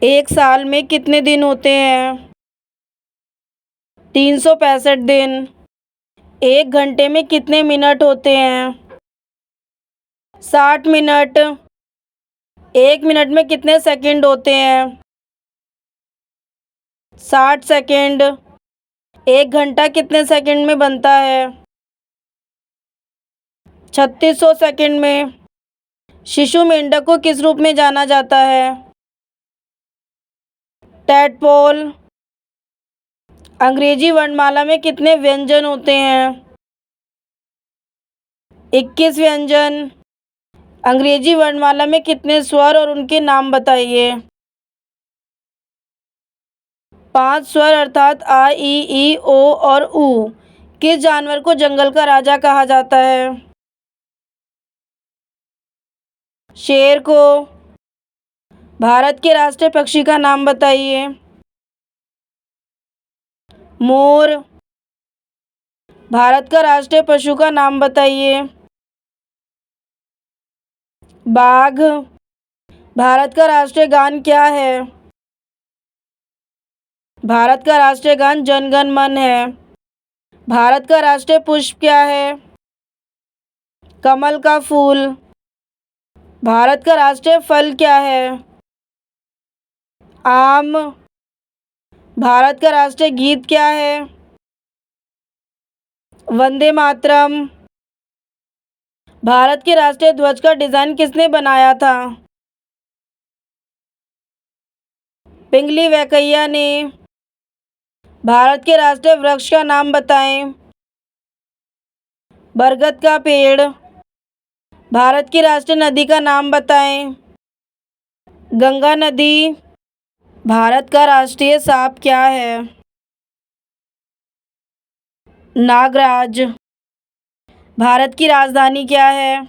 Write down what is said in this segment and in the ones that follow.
एक साल में कितने दिन होते हैं? 365 दिन। एक घंटे में कितने मिनट होते हैं? 60 मिनट। एक मिनट में कितने सेकंड होते हैं? 60 सेकंड। एक घंटा कितने सेकंड में बनता है? 3600 सेकंड में। शिशु मेंढक को किस रूप में जाना जाता है? टैडपोल। अंग्रेजी वर्णमाला में कितने व्यंजन होते हैं? 21 व्यंजन। अंग्रेजी वर्णमाला में कितने स्वर और उनके नाम बताइए? 5 स्वर अर्थात आ, ई, ओ और ऊ। किस जानवर को जंगल का राजा कहा जाता है? शेर को। भारत के राष्ट्रीय पक्षी का नाम बताइए? मोर। भारत का राष्ट्रीय पशु का नाम बताइए? बाघ। भारत का राष्ट्रीय गान क्या है? भारत का राष्ट्रीय गान जन गण मन है। भारत का राष्ट्रीय पुष्प क्या है? कमल का फूल। भारत का राष्ट्रीय फल क्या है? आम। भारत का राष्ट्रीय गीत क्या है? वंदे मातरम। भारत के राष्ट्रीय ध्वज का डिजाइन किसने बनाया था? पिंगली वेंकैया ने। भारत के राष्ट्रीय वृक्ष का नाम बताएं? बरगद का पेड़। भारत की राष्ट्रीय नदी का नाम बताएं? गंगा नदी। भारत का राष्ट्रीय सांप क्या है? नागराज। भारत की राजधानी क्या है?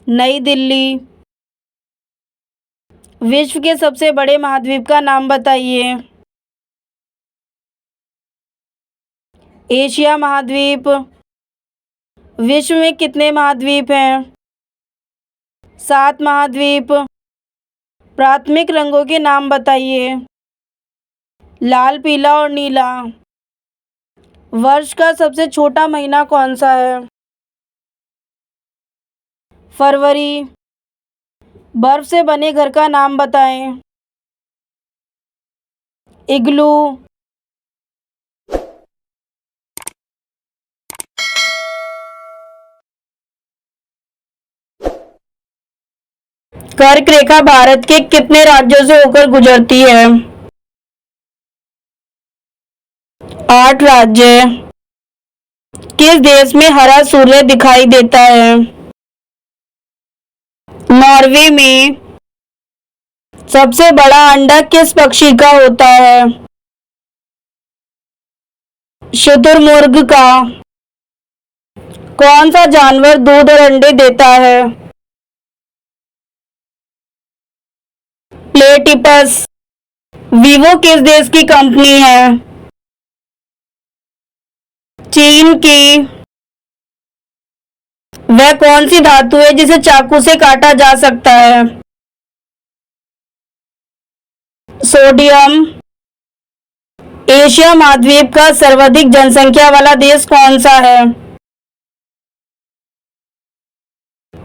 नई दिल्ली। विश्व के सबसे बड़े महाद्वीप का नाम बताइए? एशिया महाद्वीप। विश्व में कितने महाद्वीप हैं? 7 महाद्वीप। प्राथमिक रंगों के नाम बताइए? लाल, पीला और नीला। वर्ष का सबसे छोटा महीना कौन सा है? फरवरी। बर्फ से बने घर का नाम बताएं? इग्लू। कर्क रेखा भारत के कितने राज्यों से होकर गुजरती है? 8 राज्य। किस देश में हरा सूर्य दिखाई देता है? नॉर्वे में। सबसे बड़ा अंडा किस पक्षी का होता है? शुतुरमुर्ग का। कौन सा जानवर दूध और अंडे देता है? प्लेटिपस। वीवो किस देश की कंपनी है? चीन की। वह कौन सी धातु है जिसे चाकू से काटा जा सकता है? सोडियम। एशिया महाद्वीप का सर्वाधिक जनसंख्या वाला देश कौन सा है?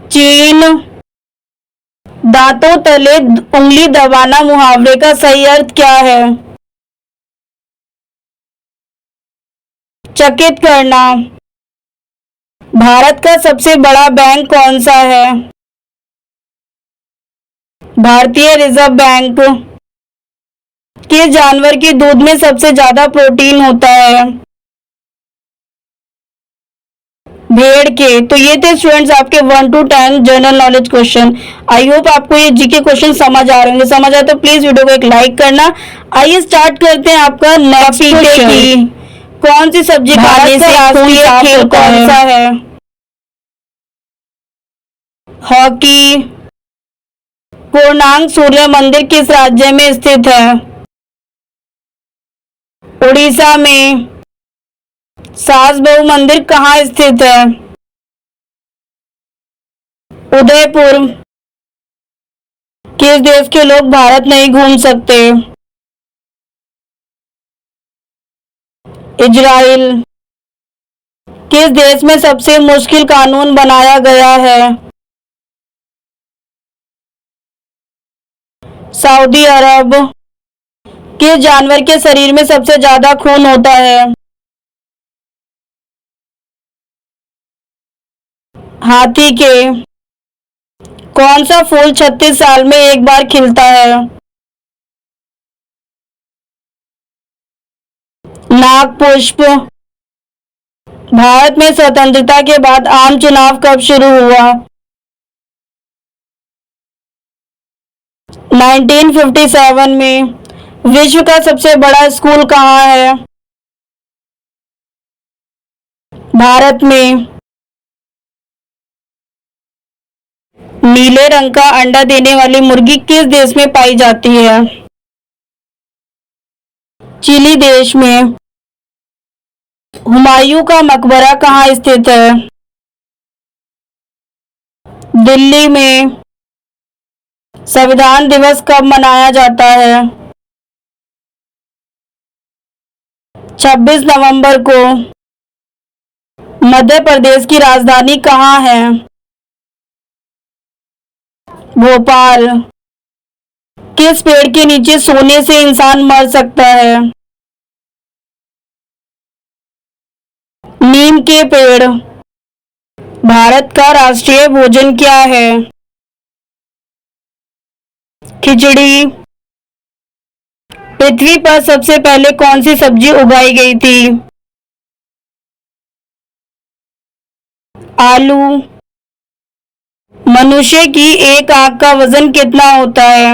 चीन। दांतों तले उंगली दबाना मुहावरे का सही अर्थ क्या है? चकित करना। भारत का सबसे बड़ा बैंक कौन सा है? भारतीय रिजर्व बैंक। किस जानवर के दूध में सबसे ज्यादा प्रोटीन होता है? भेड़ के। तो ये थे स्टूडेंट्स आपके 1 to 10 general knowledge question. I hope आपको ये जीके क्वेश्चन समझ आ रहे होंगे। समझ आए तो प्लीज वीडियो को एक लाइक करना। आइए स्टार्ट करते हैं आपका नेक्स्ट क्वेश्चन। कौन सी सब्जी खाने से राष्ट्रीय खेल कौन सा है? हॉकी। पूर्णांक सूर्य मंदिर किस राज्य में स्थित है? उड़ीसा में। सास बहू मंदिर कहाँ स्थित है? उदयपुर। किस देश के लोग भारत नहीं घूम सकते? इजराइल। किस देश में सबसे मुश्किल कानून बनाया गया है? सऊदी अरब। किस जानवर के शरीर में सबसे ज्यादा खून होता है? हाथी के। कौन सा फूल 36 साल में एक बार खिलता है? नाग पुष्प। भारत में स्वतंत्रता के बाद आम चुनाव कब शुरू हुआ? 1957 में। विश्व का सबसे बड़ा स्कूल कहाँ है? भारत में। नीले रंग का अंडा देने वाली मुर्गी किस देश में पाई जाती है? चिली देश में। हुमायूं का मकबरा कहाँ स्थित है? दिल्ली में। संविधान दिवस कब मनाया जाता है? 26 नवंबर को। मध्य प्रदेश की राजधानी कहाँ है? भोपाल। किस पेड़ के नीचे सोने से इंसान मर सकता है? नीम के पेड़। भारत का राष्ट्रीय भोजन क्या है? खिचड़ी। पृथ्वी पर सबसे पहले कौन सी सब्जी उगाई गई थी? आलू। मनुष्य की एक आंख का वजन कितना होता है?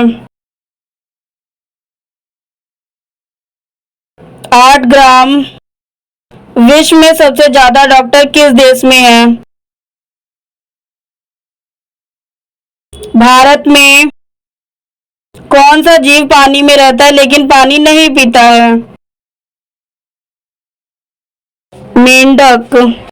8 ग्राम। विश्व में सबसे ज्यादा डॉक्टर किस देश में हैं? भारत में। कौन सा जीव पानी में रहता है लेकिन पानी नहीं पीता है? मेंढक।